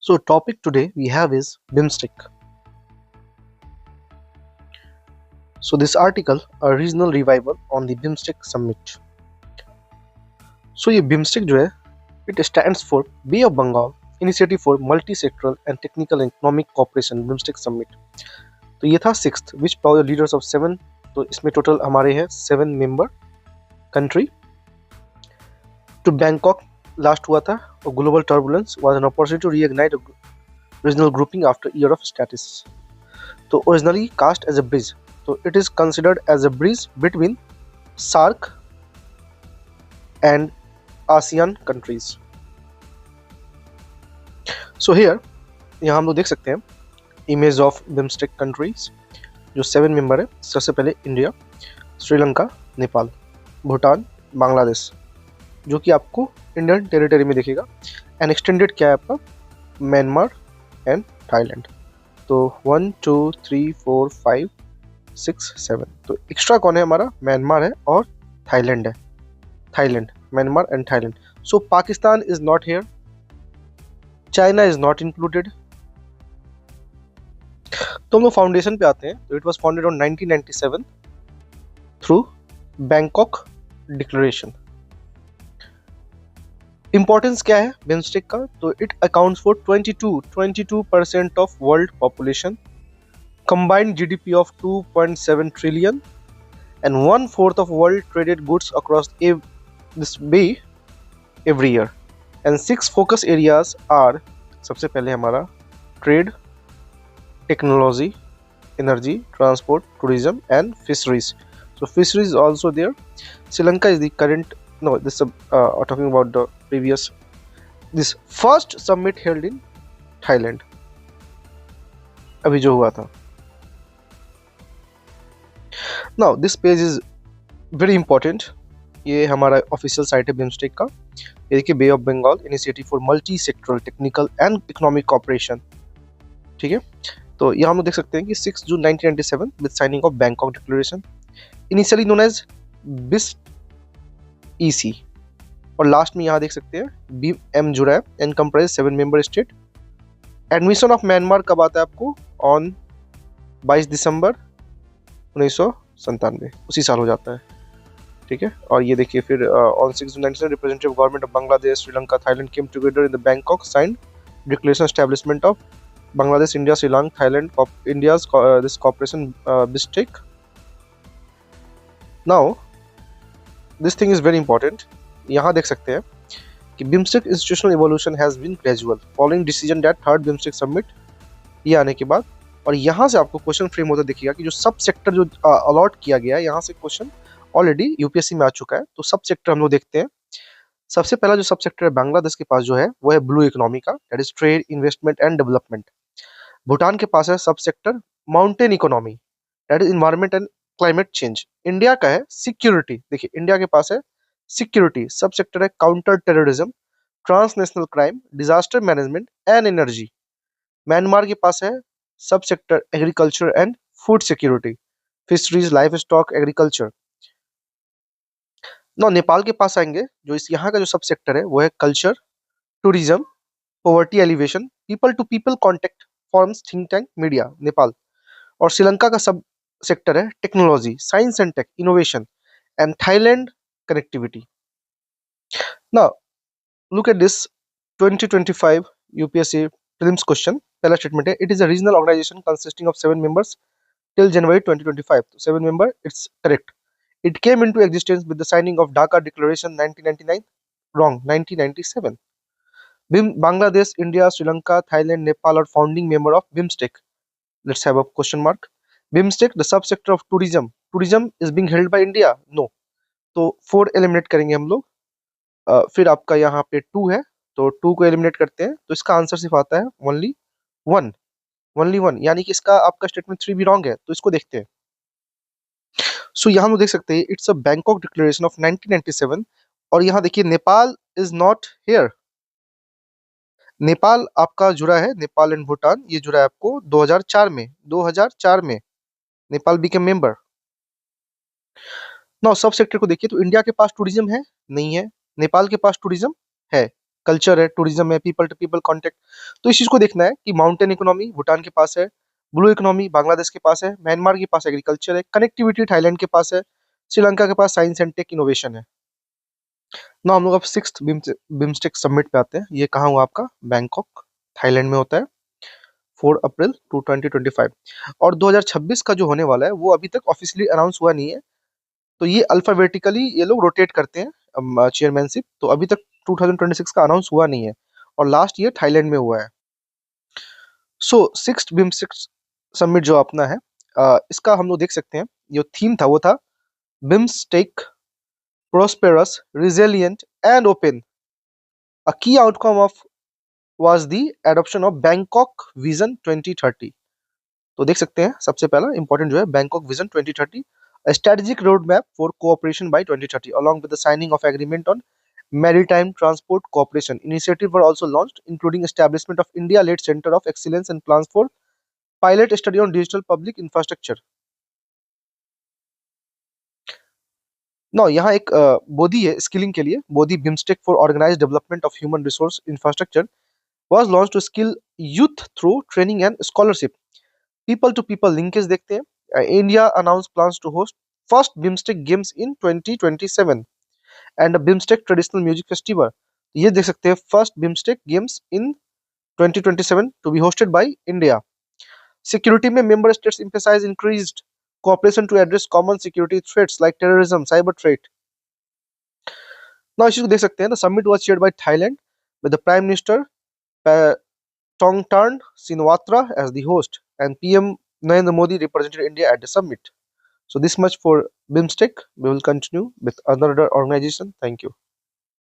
So topic today we have is BIMSTEC. So this article a regional revival on the BIMSTEC summit. So ये BIMSTEC जो है it stands for Bay of Bengal Initiative for Multi-Sectoral and Technical and Economic Cooperation BIMSTEC Summit. तो ये था 6th which power leaders of 7. तो इसमें total हमारे हैं 7 मेंबर कंट्री. तो बैंकॉक लास्ट हुआ था और global turbulence was an opportunity to reignite regional grouping after year of status. तो originally cast as a bridge. तो it is considered as a bridge between SAARC and ASEAN countries. So here यहाँ हम लोग देख सकते हैं इमेज ऑफ बिम्स्टेक कंट्रीज जो 7 member है. सबसे पहले इंडिया, श्रीलंका, नेपाल, भूटान, बांग्लादेश जो कि आपको इंडियन टेरिटरी में दिखेगा. एंड एक्सटेंडेड क्या है आपका म्यांमार एंड थाईलैंड. तो 1 2 3 4 5 6 7. तो एक्स्ट्रा कौन है हमारा म्यांमार है और थाईलैंड है. Thailand, Myanmar and Thailand. So Pakistan is not here, China is not included. तो हम लोग फाउंडेशन पे आते हैं. तो it was founded on 1997 through Bangkok declaration. Importance क्या है बिम्स्टेक का. तो it accounts for 22% of world population, combined GDP of 2.7 trillion and 1/4 of world traded goods across this bay every year. And 6 focus areas are सबसे पहले हमारा trade, technology, energy, transport, tourism and fisheries. So fisheries is also there. Sri Lanka is the current, no, this talking about the previous, this first summit held in Thailand अभी जो हुआ था. Now this page is very important. ये हमारा official site है BIMSTEC का. ये देखिए bay of Bengal initiative for multi sectoral technical and economic cooperation. ठीक है. तो यहाँ हम लोग देख सकते हैं कि 6 June 1997 with signing of Bangkok declaration, initially known as BIS-EC. और लास्ट में यहाँ देख सकते हैं BM जुड़ा है and comprise 7 member state. Admission of Myanmar कब आता है आपको ऑन 22 दिसंबर 1997, उसी साल हो जाता है. ठीक है. और ये देखिए फिर on 6 June 1997 representative government of Bangladesh, Sri Lanka, Thailand came together in the Bangkok, signed declaration establishment of Bangladesh, India, Sri Lanka, Thailand, India's this cooperation BIMSTEC. Now, this thing is very important. यहाँ देख सकते हैं कि BIMSTEC institutional evolution has been gradual following decision that third BIMSTEC summit ये आने के बाद. और यहाँ से आपको क्वेश्चन फ्रेम होता दिखेगा कि जो सब सेक्टर जो अलॉट किया गया है, यहाँ से क्वेश्चन ऑलरेडी यूपीएससी में आ चुका है. तो सब सेक्टर हम लोग देखते हैं. सबसे पहला जो सब सेक्टर है बांग्लादेश के पास जो है वो है ब्लू इकोनॉमी का, that is trade, investment and development. Bhutan के पास है सब sector mountain economy, that is environment and climate change. India का है सिक्योरिटी. देखिए इंडिया के पास है सिक्योरिटी. सब सेक्टर है counter terrorism, transnational crime, disaster management and energy. Myanmar के पास है सब sector agriculture and food security, fisheries, life stock, agriculture. ना नेपाल के पास आएंगे, जो इस यहाँ का जो सब सेक्टर है वो है culture, tourism, poverty alleviation, people to people contact, forums, think tank, media, Nepal. और श्रीलंका का सब सेक्टर है technology, science and tech, innovation and Thailand connectivity. Now look at this 2025 UPSC prelims question. पहला स्टेटमेंट है it is a regional organization consisting of 7 members till January 2025. तो 7 member, it's correct. It came into existence with the signing of Dhaka Declaration 1999. Wrong, 1997. Bangladesh, India, Sri Lanka, Thailand, Nepal are founding member of BIMSTEC. Let's have a question mark. BIMSTEC, the subsector of tourism. Tourism is being held by India? No. तो 4 eliminate करेंगे हम लोग. फिर आपका यहाँ पे 2 है, तो 2 को एलिमिनेट करते हैं. तो इसका आंसर सिर्फ आता है ओनली 1. ओनली 1, यानी कि इसका आपका स्टेटमेंट 3 भी रॉन्ग है. तो इसको देखते हैं. सो यहाँ हम देख सकते हैं it's a Bangkok declaration of 1997. और यहाँ देखिए Nepal is not here. Nepal आपका जुड़ा है, नेपाल एंड भूटान ये जुड़ा है आपको 2004 में. 2004 में नेपाल बिकेम मेंबर. नाउ सब सेक्टर को देखिए तो इंडिया के पास टूरिज्म है नहीं है, नेपाल के पास टूरिज्म है, कल्चर है, टूरिज्म है, पीपल टू पीपल कांटेक्ट। तो इस चीज को देखना है कि माउंटेन इकोनॉमी भूटान के पास है, ब्लू इकोनॉमी बांग्लादेश के पास है, म्यांमार के पास एग्रीकल्चर है, कनेक्टिविटी थाईलैंड के पास है, श्रीलंका के पास साइंस एंड टेक इनोवेशन है। ना हम लोग अब सिक्स्थ बिम्स्टेक समिट पे आते हैं। ये कहाँ हुआ आपका? बैंकॉक, थाईलैंड में होता है, 4 अप्रैल 2025। और 2026 का जो होने वाला है वो अभी तक ऑफिशियली अनाउंस हुआ नहीं है। तो ये अल्फाबेटिकली ये लोग रोटेट करते हैं चेयरमैनशिप। तो अभी तक 2026 का अनाउंस हुआ नहीं है और लास्ट ईयर थाईलैंड में हुआ है। सो सिक्स्थ बिम्स्टेक समिट जो अपना है, इसका हम लोग देख सकते हैं, जो थीम था वो था BIMSTEC prosperous resilient and open, a key outcome of was the adoption of Bangkok vision 2030। तो देख सकते हैं सबसे पहला इंपॉर्टेंट जो है Bangkok vision 2030, a strategic roadmap for cooperation by 2030 along with the signing of agreement on maritime transport cooperation. Initiatives were also launched including establishment of India led center of excellence and plans for pilot study on digital public infrastructure. now यहाँ एक बोधी है skilling के लिए, Bodhi BIMSTEC for organised development of human resource infrastructure was launched to skill youth through training and scholarship. People to people linkage देखते हैं, India announced plans to host first BIMSTEC games in 2027 and a BIMSTEC traditional music festival. ये देख सकते हैं first BIMSTEC games in 2027 to be hosted by India. Security में member states emphasize increased cooperation to address common security threats like terrorism, cyber threat. Now इसी को देख सकते हैं, the summit was chaired by Thailand with the Prime Minister Tongtarn Shinawatra as the host and PM Narendra Modi represented India at the summit. So this much for BIMSTEC. We will continue with another organization. Thank you.